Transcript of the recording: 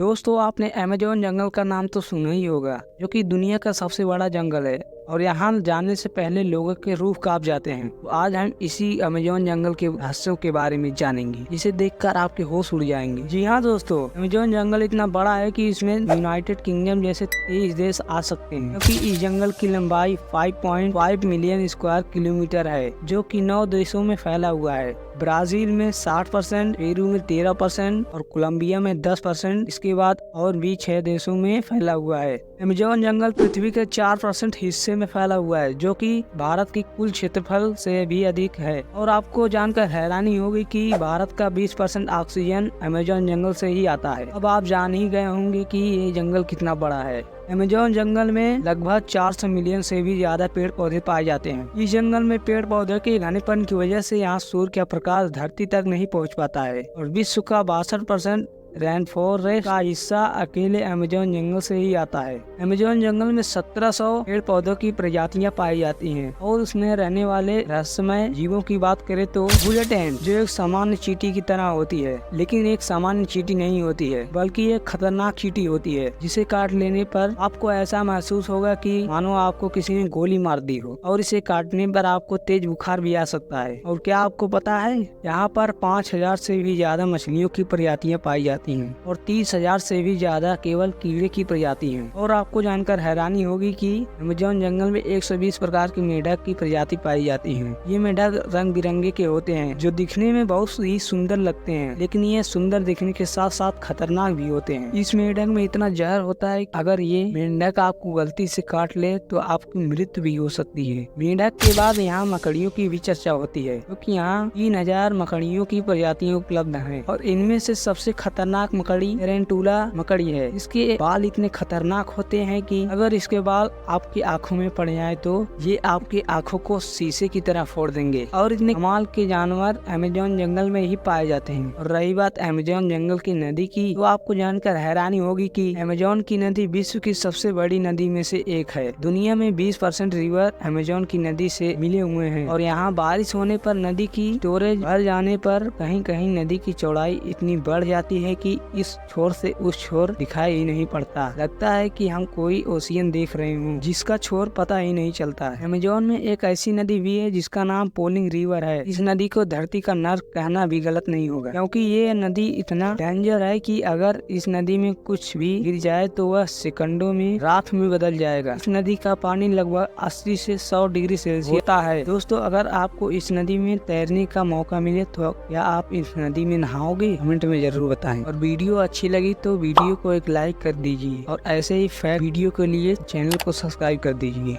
दोस्तों, आपने अमेज़न जंगल का नाम तो सुना ही होगा, जो कि दुनिया का सबसे बड़ा जंगल है और यहाँ जाने से पहले लोगों के रूह कांप जाते हैं। तो आज हम इसी अमेज़न जंगल के रहस्यों के बारे में जानेंगे, जिसे देखकर आपके होश उड़ जाएंगे। जी हाँ दोस्तों, अमेज़न जंगल इतना बड़ा है कि इसमें यूनाइटेड किंगडम जैसे 23 देश आ सकते हैं, क्योंकि इस जंगल की लंबाई 5.5 मिलियन स्क्वायर किलोमीटर है, जो कि 9 देशों में फैला हुआ है। ब्राजील में 60%, पेरू में 13% और कोलंबिया में 10%। इसके बाद और भी 6 देशों में फैला हुआ है। अमेज़न जंगल पृथ्वी के 4% हिस्से में फैला हुआ है, जो कि भारत की कुल क्षेत्रफल से भी अधिक है। और आपको जानकर हैरानी होगी कि भारत का 20% ऑक्सीजन अमेज़न जंगल से ही आता है। अब आप जान ही गए होंगे कि ये जंगल कितना बड़ा है। अमेज़न जंगल में लगभग 400 मिलियन से भी ज्यादा पेड़ पौधे पाए जाते हैं। इस जंगल में पेड़ पौधे के घनेपन की वजह से यहाँ सूर्य का प्रकाश धरती तक नहीं पहुँच पाता है और विश्व का 62% रेनफॉरेस्ट का हिस्सा अकेले अमेज़न जंगल से ही आता है। अमेज़न जंगल में 1700 पेड़ पौधों की प्रजातियां पाई जाती हैं और उसमें रहने वाले रहस्यमय जीवों की बात करें तो बुलेट एंट, जो एक सामान्य चींटी की तरह होती है, लेकिन एक सामान्य चींटी नहीं होती है, बल्कि एक खतरनाक चींटी होती है, जिसे काट लेने पर आपको ऐसा महसूस होगा कि मानो आपको किसी ने गोली मार दी हो, और इसे काटने पर आपको तेज बुखार भी आ सकता है। और क्या आपको पता है, यहाँ पर 5000 से भी ज्यादा मछलियों की प्रजातियां पाई जाती हैं और 30,000 से भी ज्यादा केवल कीड़े की प्रजाति हैं। और आपको जानकर हैरानी होगी कि अमेज़न जंगल में 120 प्रकार की मेंढक की प्रजाति पाई जाती हैं। ये मेंढक रंग बिरंगे के होते हैं, जो दिखने में बहुत ही सुंदर लगते हैं, लेकिन ये सुंदर दिखने के साथ साथ खतरनाक भी होते हैं। इस मेंढक में इतना जहर होता है, अगर ये मेंढक आपको गलती से काट ले तो आपकी मृत्यु भी हो सकती है। मेंढक के बाद यहाँ मकड़ियों की भी चर्चा होती है, क्योंकि यहाँ 3000 मकड़ियों की प्रजातियां उपलब्ध हैं और इनमें से सबसे खतरनाक मकड़ी टेरेंटुला मकड़ी है। इसके बाल इतने खतरनाक होते हैं कि अगर इसके बाल आपकी आंखों में पड़ जाए तो ये आपकी आंखों को शीशे की तरह फोड़ देंगे। और इतने कमाल के जानवर अमेज़न जंगल में ही पाए जाते हैं। और रही बात अमेज़न जंगल की नदी की, तो आपको जानकर हैरानी होगी कि अमेज़न की नदी विश्व की सबसे बड़ी नदी में से एक है। दुनिया में 20% रिवर अमेज़न की नदी से मिले हुए हैं और यहाँ बारिश होने पर नदी की स्टोरेज भर जाने पर कहीं कहीं नदी की चौड़ाई इतनी बढ़ जाती है कि इस छोर से उस छोर दिखाई ही नहीं पड़ता। लगता है कि हम कोई ओशियन देख रहे हूँ, जिसका छोर पता ही नहीं चलता है। अमेज़न में एक ऐसी नदी भी है जिसका नाम पोलिंग रिवर है। इस नदी को धरती का नर्क कहना भी गलत नहीं होगा, क्योंकि ये नदी इतना डेंजर है कि अगर इस नदी में कुछ भी गिर जाए तो वह सेकंडों में राख में बदल जाएगा। इस नदी का पानी लगभग 80 से 100 डिग्री सेल्सियस होता है। दोस्तों, अगर आपको इस नदी में तैरने का मौका मिले तो क्या आप इस नदी में नहाओगे? कमेंट में जरूर बताएं। और वीडियो अच्छी लगी तो वीडियो को एक लाइक कर दीजिए और ऐसे ही फैक्ट वीडियो के लिए चैनल को सब्सक्राइब कर दीजिए।